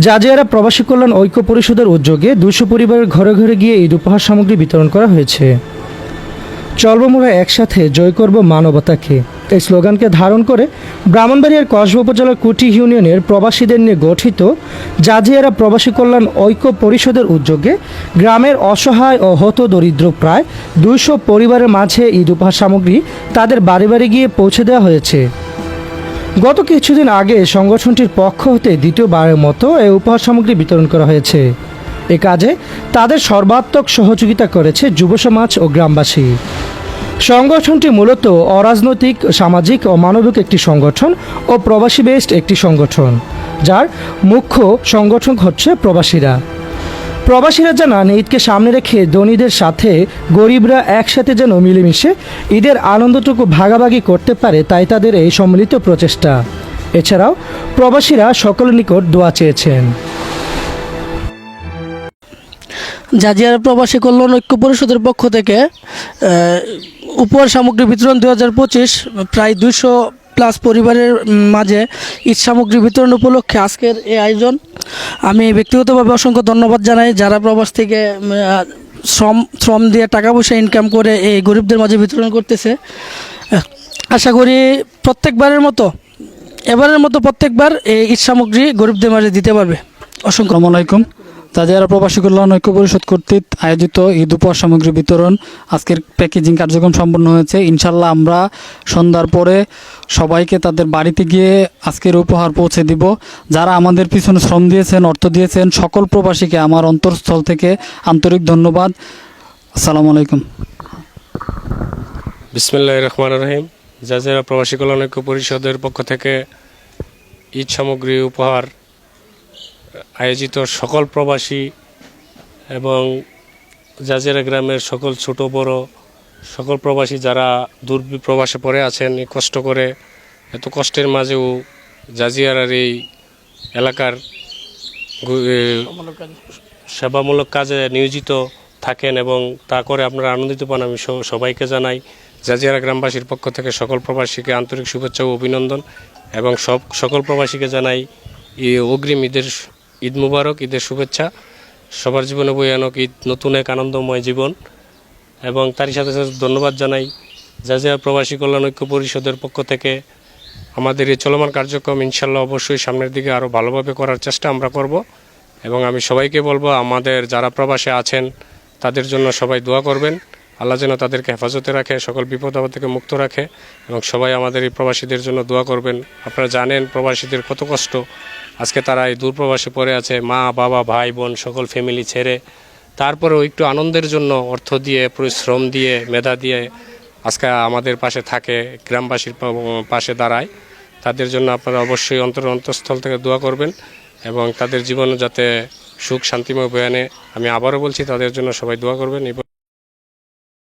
জাজিয়ারা প্রবাসী কল্যাণ ঐক্য পরিষদের উদ্যোগে 200 পরিবারের ঘরে ঘরে গিয়ে ঈদ উপহার সামগ্রী বিতরণ করা হয়েছে। চলব মোরা একসাথে, জয় করব মানবতাকে, এই স্লোগানকে ধারণ করে ব্রাহ্মণবাড়িয়ার কসবা উপজেলার কুটি ইউনিয়নের প্রবাসীদের নিয়ে গঠিত জাজিয়ারা প্রবাসী কল্যাণ ঐক্য পরিষদের উদ্যোগে গ্রামের অসহায় ও হতদরিদ্র প্রায় 200 পরিবারের মাঝে ঈদ উপহার সামগ্রী তাদের বাড়ি বাড়ি গিয়ে পৌঁছে দেওয়া হয়েছে। গত কিছুদিন আগে সংগঠনটির পক্ষ হতে দ্বিতীয়বারের মতো এই উপহার সামগ্রী বিতরণ করা হয়েছে। এ কাজে তাদের সর্বাত্মক সহযোগিতা করেছে যুব সমাজ ও গ্রামবাসী। সংগঠনটি মূলত অরাজনৈতিক, সামাজিক ও মানবিক একটি সংগঠন ও প্রবাসী বেসড একটি সংগঠন, যার মুখ্য সংগঠন হচ্ছে প্রবাসীরা জানান, ঈদকে সামনে রেখে ধনীদের সাথে গরিবরা একসাথে যেন মিলেমিশে ঈদের আনন্দটুকু ভাগাভাগি করতে পারে, তাই তাদের এই সম্মিলিত প্রচেষ্টা। এছাড়াও প্রবাসীরা সকলের নিকট দোয়া চেয়েছেন। জাজিয়ারা প্রবাসী কল্যাণ ঐক্য পরিষদের পক্ষ থেকে উপহার সামগ্রী বিতরণ 2025 প্রায় 200+ পরিবারের মাঝে ঈদ সামগ্রী বিতরণ উপলক্ষে আজকের এই আয়োজন। আমি ব্যক্তিগতভাবে অসংখ্য ধন্যবাদ জানাই যারা প্রবাস থেকে শ্রম দিয়ে টাকা পয়সা ইনকাম করে এই গরিবদের মাঝে বিতরণ করতেছে। আশা করি এবারের মতো প্রত্যেকবার এই ঈদ সামগ্রী গরিবদের মাঝে দিতে পারবে। অসংখ্য আসসালামু আলাইকুম। জাজিয়ারা প্রবাসী কল্যাণ ঐক্য পরিষদ কর্তৃক আয়োজিত ঈদ উপহার সামগ্রী বিতরণ আজকের প্যাকেজিং কার্যক্রম সম্পন্ন হয়েছে। ইনশাল্লাহ আমরা সন্ধ্যার পরে সবাইকে তাদের বাড়িতে গিয়ে আজকের উপহার পৌঁছে দিব। যারা আমাদের পিছনে শ্রম দিয়েছেন, অর্থ দিয়েছেন, সকল প্রবাসীকে আমার অন্তরস্থল থেকে আন্তরিক ধন্যবাদ। আসসালামু আলাইকুম। বিসমিল্লাহির রহমানির রহিম। জাজিয়ারা প্রবাসী কল্যাণ ঐক্য পরিষদের পক্ষ থেকে ঈদ সামগ্রী উপহার আয়োজিত সকল প্রবাসী এবং জাজিয়ারা গ্রামের সকল ছোট বড় সকল প্রবাসী যারা দূর প্রবাসে পড়ে আছেন, এই কষ্ট করে এত কষ্টের মাঝেও জাজিয়ারার এই এলাকার সেবামূলক কাজে নিয়োজিত থাকেন এবং তা করে আপনারা আনন্দিত পান, আমি সবাইকে জানাই। জাজিয়ারা গ্রামবাসীর পক্ষ থেকে সকল প্রবাসীকে আন্তরিক শুভেচ্ছা ও অভিনন্দন এবং সকল প্রবাসীকে জানাই অগ্রিম ঈদ মুবারক, ঈদের শুভেচ্ছা। সবার জীবনে বয়ে আনুক ঈদ নতুন এক আনন্দময় জীবন। এবং তারই সাথে সাথে ধন্যবাদ জানাই জাজিয়ারা প্রবাসী কল্যাণ ঐক্য পরিষদের পক্ষ থেকে আমাদের এই চলমান কার্যক্রম ইনশাল্লাহ অবশ্যই সামনের দিকে আরও ভালোভাবে করার চেষ্টা আমরা করব। এবং আমি সবাইকে বলবো, আমাদের যারা প্রবাসে আছেন তাদের জন্য সবাই দোয়া করবেন, আল্লাহ যেন তাদেরকে হেফাজতে রাখে, সকল বিপদ আপদ থেকে মুক্ত রাখে এবং সবাই আমাদের এই প্রবাসীদের জন্য দোয়া করবেন। আপনারা জানেন প্রবাসীদের কত কষ্ট, আজকে তারা এই দূর প্রবাসে পড়ে আছে, মা বাবা ভাই বোন সকল ফ্যামিলি ছেড়ে, তারপরেও একটু আনন্দের জন্য অর্থ দিয়ে, পরিশ্রম দিয়ে, মেধা দিয়ে আজকে আমাদের পাশে থাকে, গ্রামবাসীর পাশে দাঁড়ায়। তাদের জন্য আপনারা অবশ্যই অন্তঃস্থল থেকে দোয়া করবেন এবং তাদের জীবনে যাতে সুখ শান্তিময় বয়ে আনে, আমি আবারও বলছি তাদের জন্য সবাই দোয়া করবেন।